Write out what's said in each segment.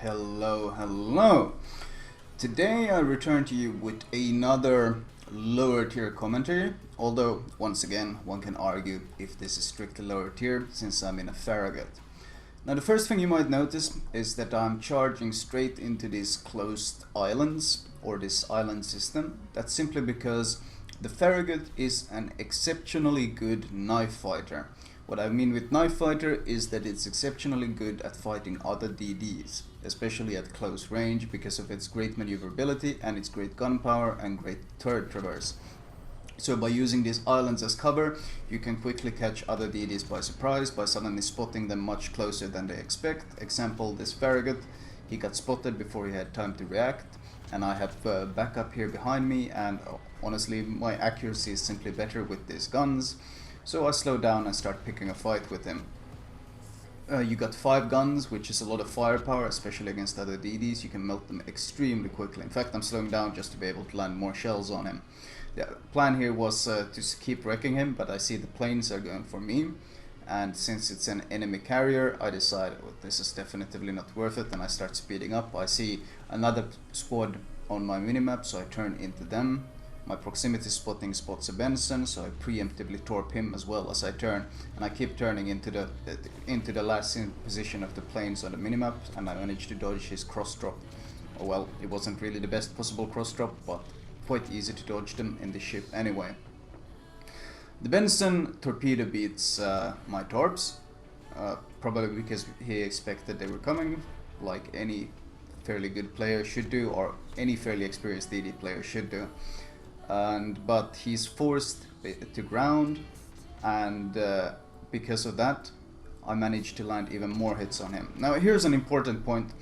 Hello. Today I return to you with another lower tier commentary, although once again one can argue if this is strictly lower tier since I'm in a Farragut. Now the first thing you might notice is that I'm charging straight into these closed islands or this island system. That's simply because the Farragut is an exceptionally good knife fighter. What I mean with knife fighter is that it's exceptionally good at fighting other DDs, especially at close range because of its great maneuverability and its great gun power and great turret traverse. So by using these islands as cover, you can quickly catch other DDs by surprise by suddenly spotting them much closer than they expect. Example, this Farragut, he got spotted before he had time to react, and I have backup here behind me, and honestly my accuracy is simply better with these guns. So I slow down and start picking a fight with him. You got 5 guns, which is a lot of firepower, especially against other DDs. You can melt them extremely quickly. In fact, I'm slowing down just to be able to land more shells on him. The plan here was to keep wrecking him, but I see the planes are going for me. And since it's an enemy carrier, I decide this is definitively not worth it, and I start speeding up. I see another squad on my minimap, so I turn into them. My proximity spotting spots a Benson, so I preemptively torp him as well as I turn, and I keep turning into the last position of the planes on the minimap, and I manage to dodge his cross drop. Oh well, it wasn't really the best possible cross drop, but quite easy to dodge them in the ship anyway. The Benson torpedo beats my torps, probably because he expected they were coming, like any fairly good player should do, or any fairly experienced DD player should do. But he's forced to ground, and because of that I managed to land even more hits on him. Now here's an important point.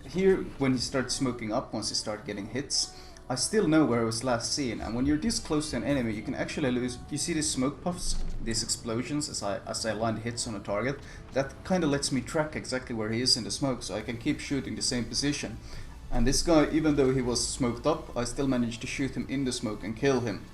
Here when he starts smoking up, once he starts getting hits, I still know where I was last seen, and when you're this close to an enemy you can actually lose. You see these smoke puffs, these explosions as I land hits on a target. That kind of lets me track exactly where he is in the smoke, so I can keep shooting the same position. And this guy, even though he was smoked up, I still managed to shoot him in the smoke and kill him.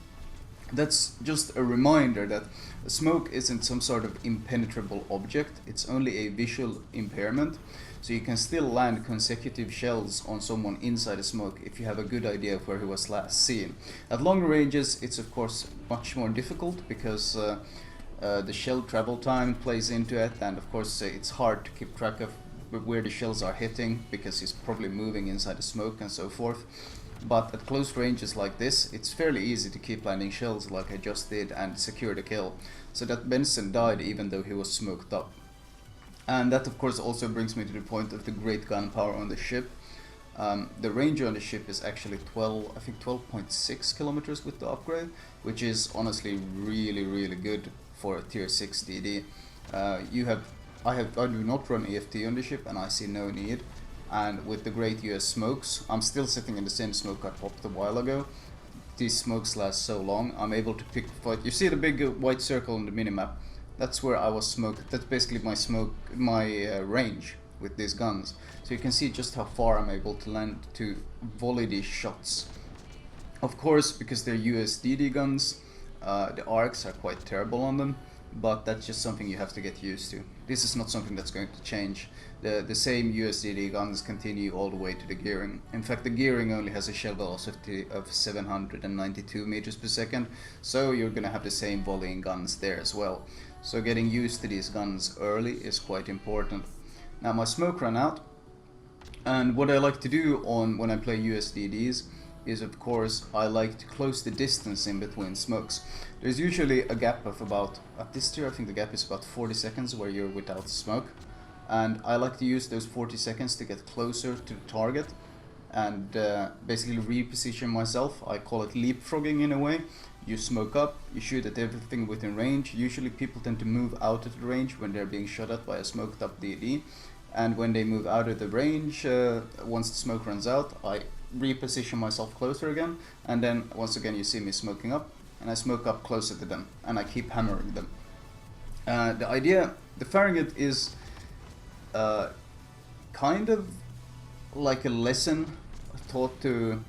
That's just a reminder that smoke isn't some sort of impenetrable object, it's only a visual impairment. So you can still land consecutive shells on someone inside the smoke if you have a good idea of where he was last seen. At longer ranges it's of course much more difficult because the shell travel time plays into it, and of course it's hard to keep track of where the shells are hitting because he's probably moving inside the smoke and so forth. But at close ranges like this, it's fairly easy to keep landing shells like I just did and secure the kill. So that Benson died even though he was smoked up. And that of course also brings me to the point of the great gun power on the ship. The range on the ship is actually 12.6 kilometers with the upgrade, which is honestly really good for a tier 6 DD. I do not run EFT on the ship, and I see no need. And with the great US smokes, I'm still sitting in the same smoke I popped a while ago. These smokes last so long, I'm able to pick fight. You see the big white circle on the minimap? That's where I was smoked. That's basically my range with these guns. So you can see just how far I'm able to land to volley these shots. Of course, because they're USDD guns, the arcs are quite terrible on them. But that's just something you have to get used to. This is not something that's going to change. The same USDD guns continue all the way to the gearing. In fact, the gearing only has a shell velocity of 792 meters per second, so you're gonna have the same volleying guns there as well. So getting used to these guns early is quite important. Now my smoke ran out, and what I like to do when I play USDDs is of course I like to close the distance in between smokes. There's usually a gap of about, at this tier I think the gap is about 40 seconds where you're without smoke, and I like to use those 40 seconds to get closer to the target and basically reposition myself. I call it leapfrogging in a way. You smoke up, you shoot at everything within range. Usually people tend to move out of the range when they're being shot at by a smoked up DD, and when they move out of the range, once the smoke runs out, I reposition myself closer again, and then once again you see me smoking up, and I smoke up closer to them, and I keep hammering them. The idea, the Farragut is kind of like a lesson taught to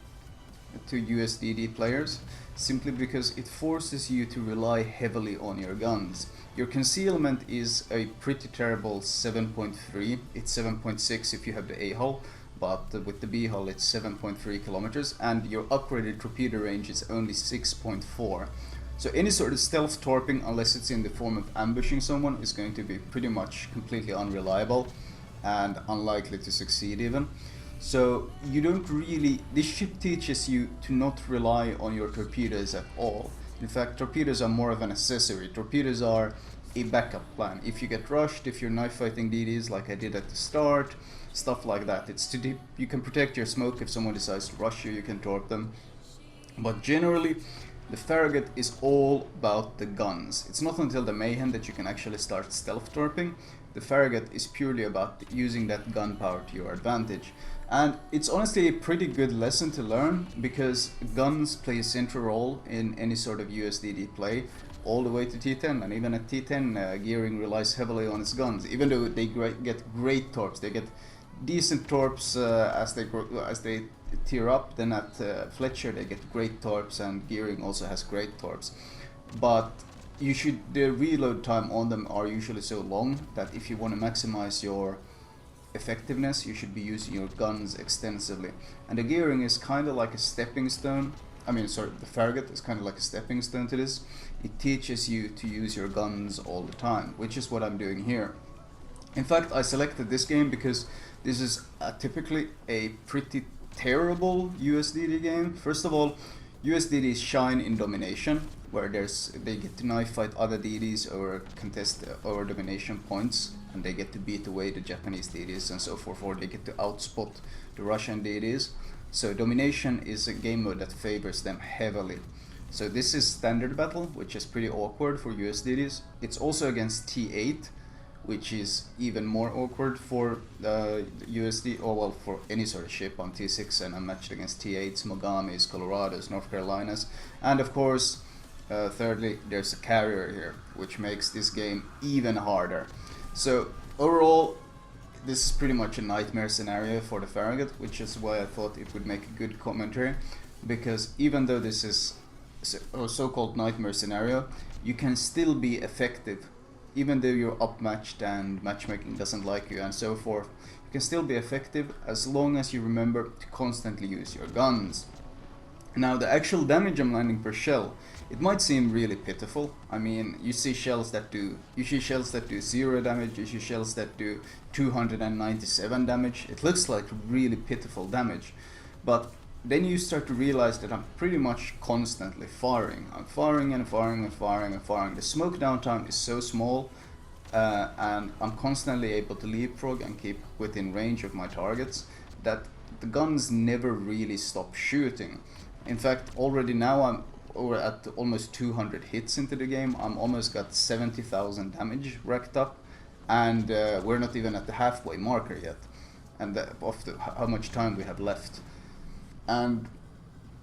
to USDD players, simply because it forces you to rely heavily on your guns. Your concealment is a pretty terrible 7.3. It's 7.6 if you have the A hull, but with the B hull it's 7.3 kilometers, and your upgraded torpedo range is only 6.4. So any sort of stealth torping, unless it's in the form of ambushing someone, is going to be pretty much completely unreliable and unlikely to succeed even. So you don't really, this ship teaches you to not rely on your torpedoes at all. In fact, torpedoes are more of an accessory. Torpedoes are a backup plan. If you get rushed, if you're knife fighting DDs like I did at the start, stuff like that. It's to deep, you can protect your smoke if someone decides to rush you, you can torp them. But generally, the Farragut is all about the guns. It's not until the Mayhem that you can actually start stealth torping. The Farragut is purely about using that gunpowder to your advantage. And it's honestly a pretty good lesson to learn, because guns play a central role in any sort of USDD play, all the way to T10, and even at T10 gearing relies heavily on its guns. Even though they get great torps, they get decent torps as they tier up. Then at Fletcher they get great torps, and gearing also has great torps. But the reload time on them are usually so long that if you want to maximize your effectiveness, you should be using your guns extensively. And the gearing is kind of like a stepping stone. The Farragut is kind of like a stepping stone to this. It teaches you to use your guns all the time, which is what I'm doing here. In fact, I selected this game because this is typically a pretty terrible USDD game. First of all, USDDs shine in domination, where they get to knife fight other DDs or contest over domination points, and they get to beat away the Japanese DDs and so forth, or they get to outspot the Russian DDs. So domination is a game mode that favors them heavily. So this is standard battle, which is pretty awkward for USDDs. It's also against T8, which is even more awkward for USD, or well, for any sort of ship on T6, and I'm matched against T8s, Mogamis, Colorados, North Carolinas, and of course, thirdly, there's a carrier here, which makes this game even harder. So overall, this is pretty much a nightmare scenario for the Farragut, which is why I thought it would make a good commentary, because even though this is a so-called nightmare scenario, you can still be effective. Even though you're upmatched and matchmaking doesn't like you and so forth, you can still be effective as long as you remember to constantly use your guns. Now, the actual damage I'm landing per shell, it might seem really pitiful. I mean, you see shells that do 0 damage, you see shells that do 297 damage. It looks like really pitiful damage, but then you start to realize that I'm pretty much constantly firing. I'm firing and firing and firing and firing. The smoke downtime is so small, and I'm constantly able to leapfrog and keep within range of my targets, that the guns never really stop shooting. In fact, already now I'm at almost 200 hits into the game. I'm almost got 70,000 damage racked up, and we're not even at the halfway marker yet, and how much time we have left. And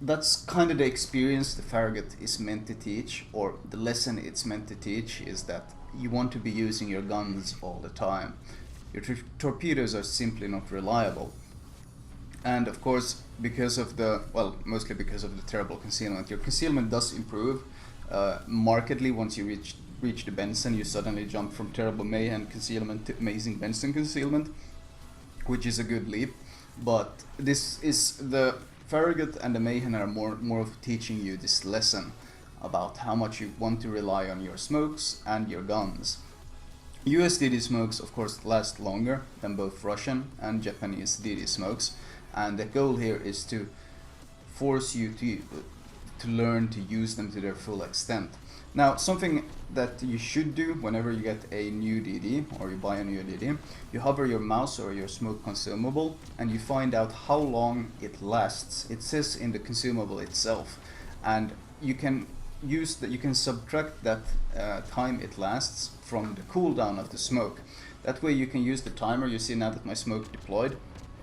that's kind of the experience the Farragut is meant to teach, or the lesson it's meant to teach is that you want to be using your guns all the time. Your torpedoes are simply not reliable. And of course, mostly because of the terrible concealment. Your concealment does improve markedly once you reach the Benson. You suddenly jump from terrible Mayhem concealment to amazing Benson concealment, which is a good leap. But the Farragut and the Mayhem are more of teaching you this lesson about how much you want to rely on your smokes and your guns. USDD smokes, of course, last longer than both Russian and Japanese DD smokes, and the goal here is to force you to learn to use them to their full extent. Now, something that you should do whenever you get a new DD, or you buy a new DD, you hover your mouse or your smoke consumable and you find out how long it lasts. It says in the consumable itself, and you can subtract that time it lasts from the cooldown of the smoke. That way you can use the timer. You see now that my smoke deployed,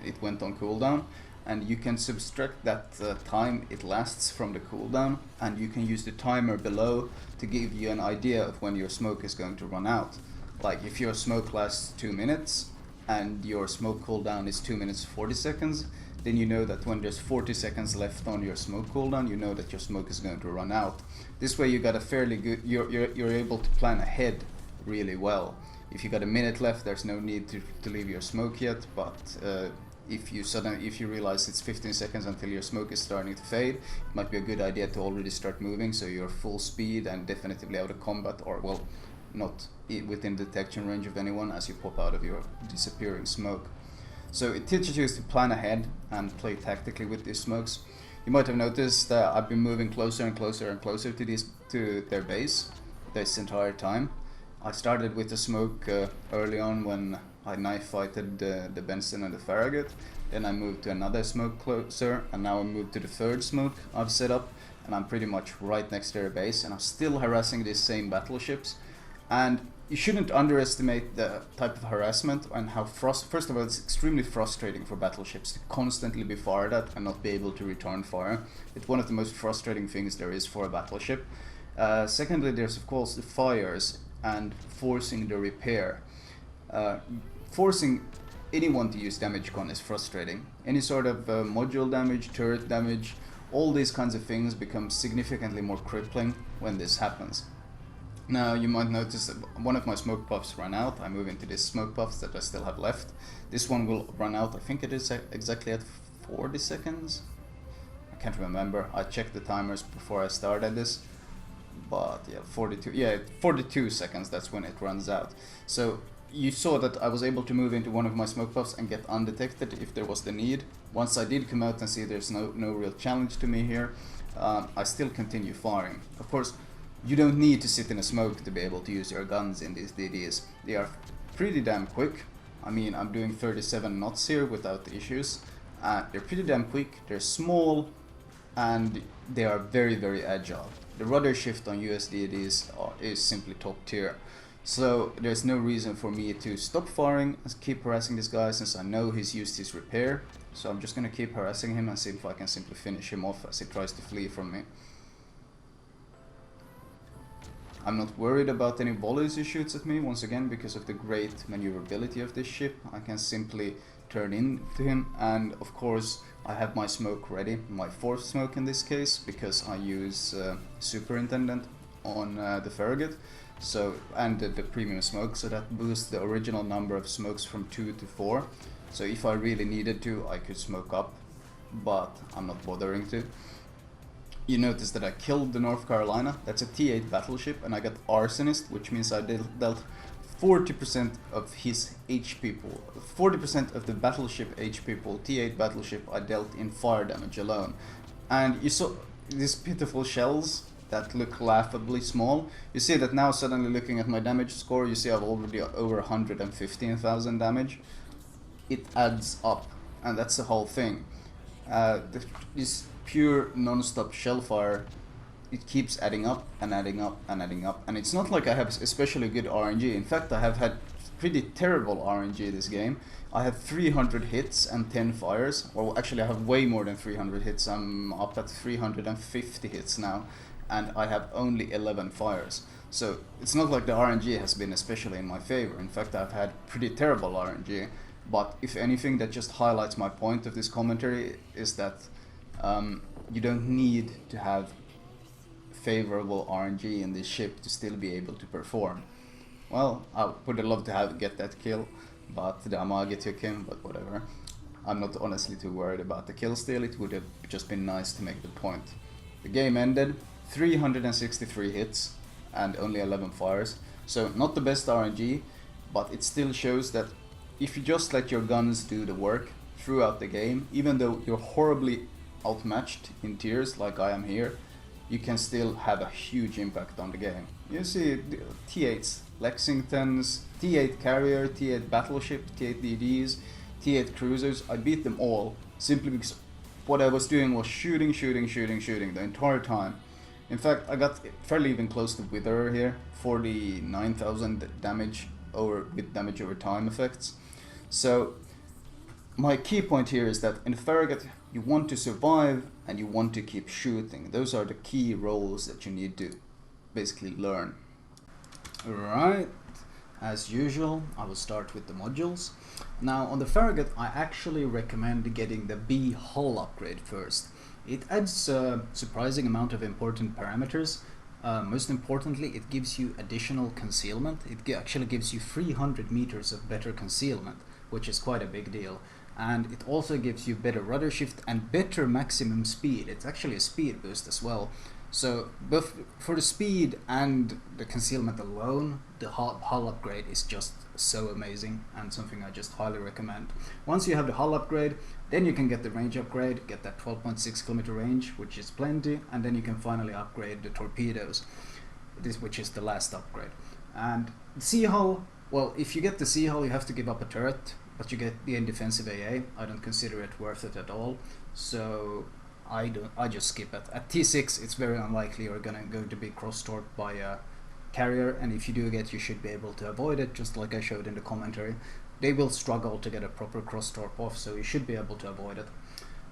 it went on cooldown, and you can subtract that time it lasts from the cooldown, and you can use the timer below to give you an idea of when your smoke is going to run out. Like if your smoke lasts 2 minutes and your smoke cooldown is 2 minutes 40 seconds, then you know that when there's 40 seconds left on your smoke cooldown, you know that your smoke is going to run out. This way you got a fairly good, you're able to plan ahead really well. If you got a minute left, there's no need to leave your smoke yet, but if you realize it's 15 seconds until your smoke is starting to fade, it might be a good idea to already start moving, so you're full speed and definitively out of combat, or well, not within detection range of anyone as you pop out of your disappearing smoke. So it teaches you to plan ahead and play tactically with these smokes. You might have noticed that I've been moving closer and closer and closer to their base this entire time. I started with the smoke early on when I knife fighted the Benson and the Farragut. Then I moved to another smoke closer, and now I moved to the third smoke I've set up, and I'm pretty much right next to their base, and I'm still harassing these same battleships. And you shouldn't underestimate the type of harassment and how first of all, it's extremely frustrating for battleships to constantly be fired at and not be able to return fire. It's one of the most frustrating things there is for a battleship. Secondly, there's of course the fires and forcing the repair. Forcing anyone to use damage con is frustrating. Any sort of module damage, turret damage, all these kinds of things become significantly more crippling when this happens. Now you might notice that one of my smoke puffs ran out. I move into these smoke puffs that I still have left. This one will run out, I think it is exactly at 40 seconds. I can't remember, I checked the timers before I started this. But yeah, 42 seconds, that's when it runs out. So you saw that I was able to move into one of my smoke puffs and get undetected if there was the need. Once I did come out and see there's no real challenge to me here, I still continue firing. Of course, you don't need to sit in a smoke to be able to use your guns in these DDs. They are pretty damn quick. I mean, I'm doing 37 knots here without issues. They're pretty damn quick, they're small, and they are very, very agile. The rudder shift on US DDs is simply top tier. So there's no reason for me to stop firing and keep harassing this guy, since I know he's used his repair. So I'm just gonna keep harassing him and see if I can simply finish him off as he tries to flee from me. I'm not worried about any volleys he shoots at me, once again, because of the great maneuverability of this ship. I can simply turn into him, and of course I have my smoke ready, my fourth smoke in this case, because I use Superintendent on the Farragut, so, and the premium smoke, so that boosts the original number of smokes from 2 to 4. So if I really needed to, I could smoke up, but I'm not bothering to. You notice that I killed the North Carolina. That's a T8 battleship, and I got Arsonist, which means I dealt 40% of his HP pool. 40% of the battleship HP pool, T8 battleship, I dealt in fire damage alone. And you saw these pitiful shells that look laughably small. You see that now, suddenly looking at my damage score, you see I've already over 115,000 damage. It adds up, and that's the whole thing. This pure non-stop shellfire, it keeps adding up and adding up and adding up, and it's not like I have especially good RNG. In fact, I have had pretty terrible RNG this game. I have 300 hits and 10 fires, or actually I have way more than 300 hits. I'm up at 350 hits now, and I have only 11 fires. So it's not like the RNG has been especially in my favor. In fact, I've had pretty terrible RNG, but if anything, that just highlights my point of this commentary, is that you don't need to have favorable RNG in this ship to still be able to perform. Well, I would have loved to get that kill, but the Amagi took him, but whatever. I'm not honestly too worried about the kill steal. It would have just been nice to make the point. The game ended, 363 hits and only 11 fires, so not the best RNG, but it still shows that if you just let your guns do the work throughout the game, even though you're horribly outmatched in tiers like I am here, you can still have a huge impact on the game. You see T8s, Lexingtons, T8 carrier, T8 battleship, T8 DDs, T8 cruisers. I beat them all simply because what I was doing was shooting the entire time. In fact, I got fairly even close to Witherer here, 49,000 damage with damage over time effects. So my key point here is that in Farragut, you want to survive and you want to keep shooting. Those are the key roles that you need to basically learn. Alright, as usual, I will start with the modules. Now on the Farragut, I actually recommend getting the B hull upgrade first. It adds a surprising amount of important parameters. Most importantly, it gives you additional concealment. It actually gives you 300 meters of better concealment, which is quite a big deal. And it also gives you better rudder shift and better maximum speed. It's actually a speed boost as well. So both for the speed and the concealment alone, the hull upgrade is just so amazing and something I just highly recommend. Once you have the hull upgrade, then you can get the range upgrade, get that 12.6 kilometer range, which is plenty, and then you can finally upgrade the torpedoes, which is the last upgrade. And sea hull, well, if you get the sea hull, you have to give up a turret, but you get the defensive AA. I don't consider it worth it at all, so I just skip it. At T6, it's very unlikely you're going to be cross-torqued by a carrier, and if you do get, you should be able to avoid it, just like I showed in the commentary. They will struggle to get a proper cross-torque off, so you should be able to avoid it.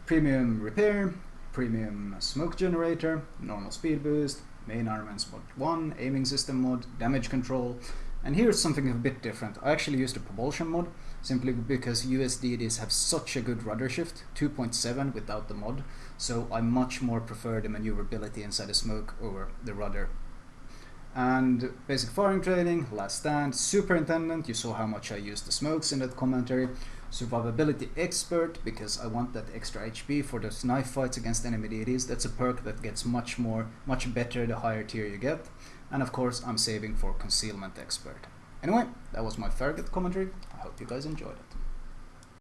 Premium repair, premium smoke generator, normal speed boost, main armaments mod 1, aiming system mod, damage control, and here's something a bit different. I actually used a propulsion mod, simply because USDDs have such a good rudder shift, 2.7 without the mod, so I much more prefer the maneuverability inside the smoke over the rudder. And basic firing training, last stand, superintendent, you saw how much I used the smokes in that commentary. Survivability expert, because I want that extra HP for those knife fights against enemy deities. That's a perk that gets much better the higher tier you get. And of course I'm saving for concealment expert. Anyway, that was my Farragut commentary. I hope you guys enjoyed it.